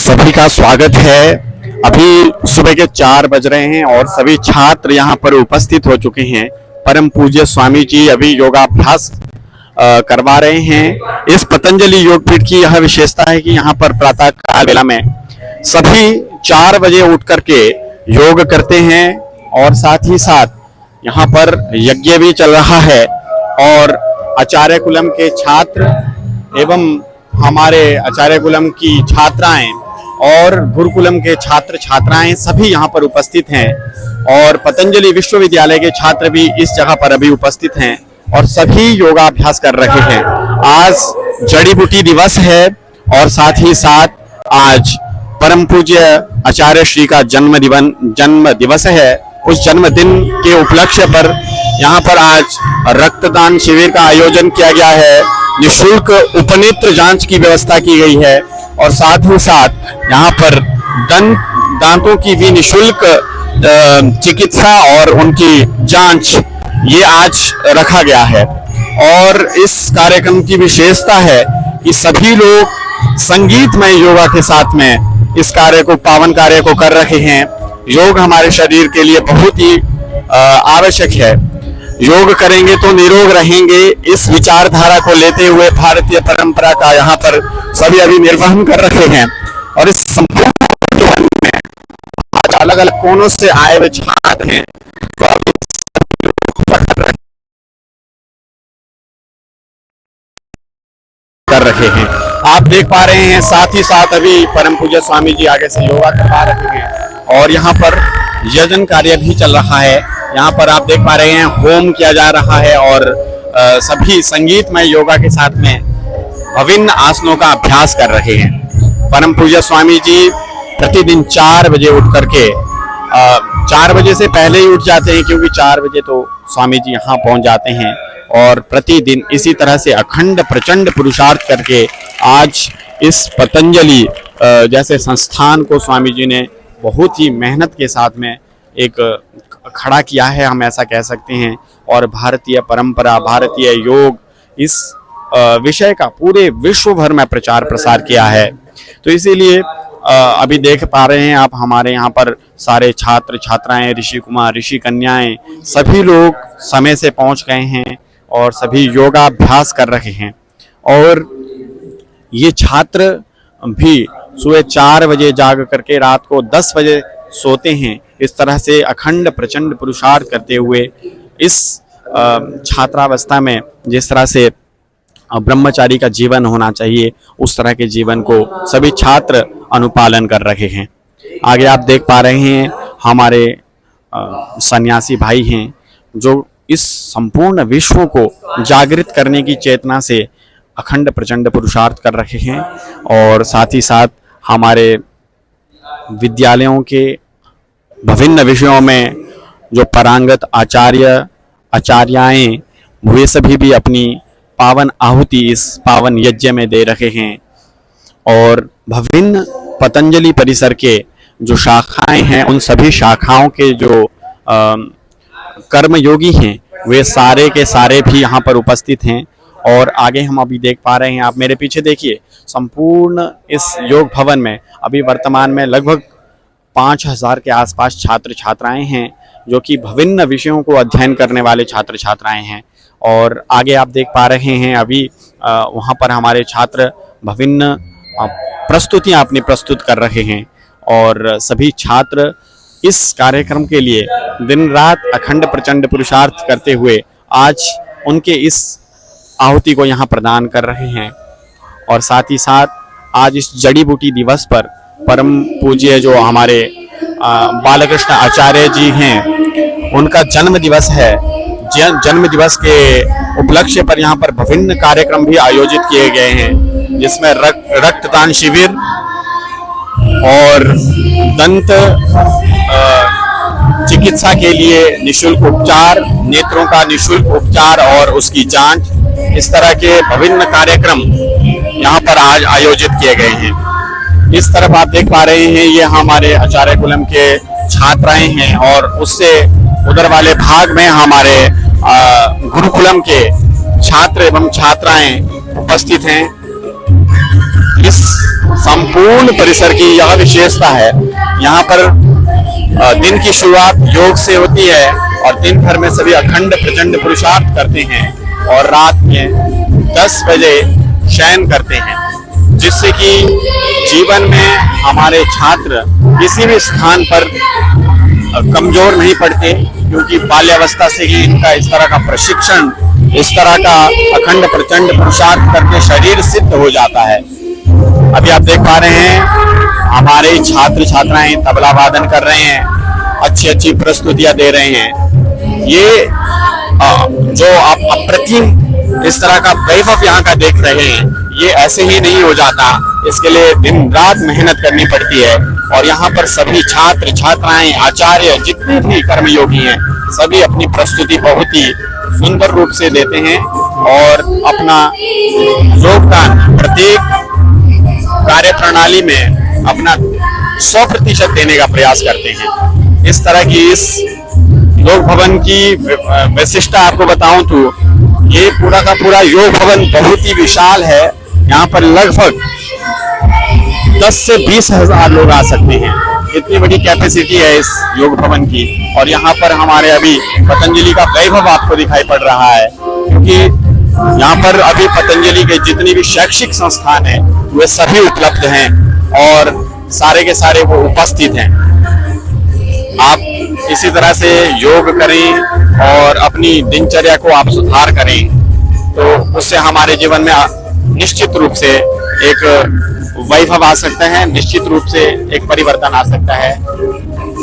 सभी का स्वागत है। अभी सुबह के 4 बज रहे हैं और सभी छात्र यहाँ पर उपस्थित हो चुके हैं। परम पूज्य स्वामी जी अभी योगाभ्यास करवा रहे हैं। इस पतंजलि योगपीठ की यह विशेषता है कि यहाँ पर प्रातः काल वेला में सभी 4 बजे उठ करके योग करते हैं और साथ ही साथ यहाँ पर यज्ञ भी चल रहा है और आचार्य कुलम के छात्र एवं हमारे आचार्य कुलम की छात्राएं और गुरुकुलम के छात्र छात्राएं सभी यहाँ पर उपस्थित हैं और पतंजलि विश्वविद्यालय के छात्र भी इस जगह पर अभी उपस्थित हैं और सभी योगाभ्यास कर रहे हैं। आज जड़ी बूटी दिवस है और साथ ही साथ आज परम पूज्य आचार्य श्री का जन्म दिवस है। उस जन्मदिन के उपलक्ष्य पर यहाँ पर आज रक्तदान शिविर का आयोजन किया गया है। निःशुल्क उपनेत्र जांच की व्यवस्था की गई है और साथ ही साथ यहाँ पर दांतों की भी निःशुल्क चिकित्सा और उनकी जांच ये आज रखा गया है। और इस कार्यक्रम की विशेषता है कि सभी लोग संगीतमय योगा के साथ में इस कार्य को पावन कार्य को कर रहे हैं। योग हमारे शरीर के लिए बहुत ही आवश्यक है। योग करेंगे तो निरोग रहेंगे। इस विचारधारा को लेते हुए भारतीय परंपरा का यहाँ पर सभी अभी निर्वहन कर रहे हैं और इस संपूर्ण में आज अलग अलग कोनों से आए हुए छात्र हैं तो अभी कर रहे हैं। आप देख पा रहे हैं। साथ ही साथ अभी परम पूज्य स्वामी जी आगे से योगा करवा रहे हैं और यहाँ पर यजन कार्य भी चल रहा है। यहाँ पर आप देख पा रहे हैं होम किया जा रहा है और सभी संगीतमय योगा के साथ में विभिन्न आसनों का अभ्यास कर रहे हैं। परम पूज्य स्वामी जी प्रतिदिन 4 बजे उठ करके 4 बजे से पहले ही उठ जाते हैं क्योंकि 4 बजे तो स्वामी जी यहाँ पहुँच जाते हैं और प्रतिदिन इसी तरह से अखंड प्रचंड पुरुषार्थ करके आज इस पतंजलि जैसे संस्थान को स्वामी जी ने बहुत ही मेहनत के साथ में एक खड़ा किया है, हम ऐसा कह सकते हैं। और भारतीय परंपरा, भारतीय योग इस विषय का पूरे विश्व भर में प्रचार प्रसार किया है। तो इसीलिए अभी देख पा रहे हैं आप हमारे यहाँ पर सारे छात्र छात्राएं, ऋषि कुमार, ऋषि कन्याएं सभी लोग समय से पहुँच गए हैं और सभी योगाभ्यास कर रहे हैं। और ये छात्र भी सुबह 4 बजे जाग करके रात को 10 बजे सोते हैं। इस तरह से अखंड प्रचंड पुरुषार्थ करते हुए इस छात्रावस्था में जिस तरह से ब्रह्मचारी का जीवन होना चाहिए उस तरह के जीवन को सभी छात्र अनुपालन कर रहे हैं। आगे आप देख पा रहे हैं हमारे सन्यासी भाई हैं जो इस संपूर्ण विश्व को जागृत करने की चेतना से अखंड प्रचंड पुरुषार्थ कर रहे हैं। और साथ ही साथ हमारे विद्यालयों के विभिन्न विषयों में जो पारंगत आचार्याएं वे सभी भी अपनी पावन आहुति इस पावन यज्ञ में दे रहे हैं। और विभिन्न पतंजलि परिसर के जो शाखाएं हैं उन सभी शाखाओं के जो कर्मयोगी हैं वे सारे के सारे भी यहाँ पर उपस्थित हैं। और आगे हम अभी देख पा रहे हैं, आप मेरे पीछे देखिए, संपूर्ण इस योग भवन में अभी वर्तमान में लगभग 5000 के आसपास छात्र छात्राएं हैं जो कि विभिन्न विषयों को अध्ययन करने वाले छात्र छात्राएं हैं। और आगे आप देख पा रहे हैं अभी वहाँ पर हमारे छात्र विभिन्न प्रस्तुतियाँ अपनी प्रस्तुत कर रहे हैं और सभी छात्र इस कार्यक्रम के लिए दिन रात अखंड प्रचंड पुरुषार्थ करते हुए आज उनके इस आहुति को यहाँ प्रदान कर रहे हैं। और साथ ही साथ आज इस जड़ी बूटी दिवस पर परम पूज्य जो हमारे बालकृष्ण आचार्य जी हैं उनका जन्म दिवस है। जन्म दिवस के उपलक्ष्य पर यहाँ पर विभिन्न कार्यक्रम भी आयोजित किए गए हैं जिसमें रक्तदान शिविर और दंत चिकित्सा के लिए निःशुल्क उपचार, नेत्रों का निःशुल्क उपचार और उसकी जांच, इस तरह के विभिन्न कार्यक्रम यहाँ पर आज आयोजित किए गए हैं। इस तरफ आप देख पा रहे हैं ये हमारे आचार्य कुलम के छात्राएं हैं और उससे उधर वाले भाग में हमारे गुरुकुलम के छात्र एवं छात्राएं उपस्थित हैं। इस संपूर्ण परिसर की यह विशेषता है। यहाँ पर दिन की शुरुआत योग से होती है और दिन भर में सभी अखंड प्रचंड पुरुषार्थ करते हैं और रात में 10 बजे शयन करते हैं, जिससे कि जीवन में हमारे छात्र किसी भी स्थान पर कमजोर नहीं पड़ते, क्योंकि बाल्यावस्था से ही इनका इस तरह का प्रशिक्षण, इस तरह का अखंड प्रचंड पुरुषार्थ करके शरीर सिद्ध हो जाता है। अभी आप देख पा रहे हैं हमारे छात्र छात्राएं तबला वादन कर रहे हैं, अच्छी अच्छी प्रस्तुतियां दे रहे हैं। ये जो आप अप्रतिम इस तरह का वैभव यहाँ का देख रहे हैं, ये ऐसे ही नहीं हो जाता, इसके लिए दिन रात मेहनत करनी पड़ती है। और यहाँ पर सभी छात्र छात्राएं, आचार्य, जितने भी कर्मयोगी हैं, सभी अपनी प्रस्तुति बहुत ही सुंदर रूप से देते हैं और अपना योगदान प्रत्येक कार्य प्रणाली में अपना 100% देने का प्रयास करते हैं। इस तरह की इस योग भवन की विशिष्टता आपको बताऊं तो ये पूरा का पूरा योग भवन बहुत ही विशाल है। यहाँ पर लगभग 10 से 20 हजार लोग आ सकते हैं, इतनी बड़ी कैपेसिटी है इस योग भवन की। और यहाँ पर हमारे अभी पतंजलि का वैभव आपको दिखाई पड़ रहा है, क्योंकि यहाँ पर अभी पतंजलि के जितनी भी शैक्षिक संस्थान है वे सभी उपलब्ध हैं और सारे के सारे वो उपस्थित हैं। आप इसी तरह से योग करें और अपनी दिनचर्या को आप सुधार करें, तो उससे हमारे जीवन में निश्चित रूप से एक वैभव आ सकता है, निश्चित रूप से एक परिवर्तन आ सकता है।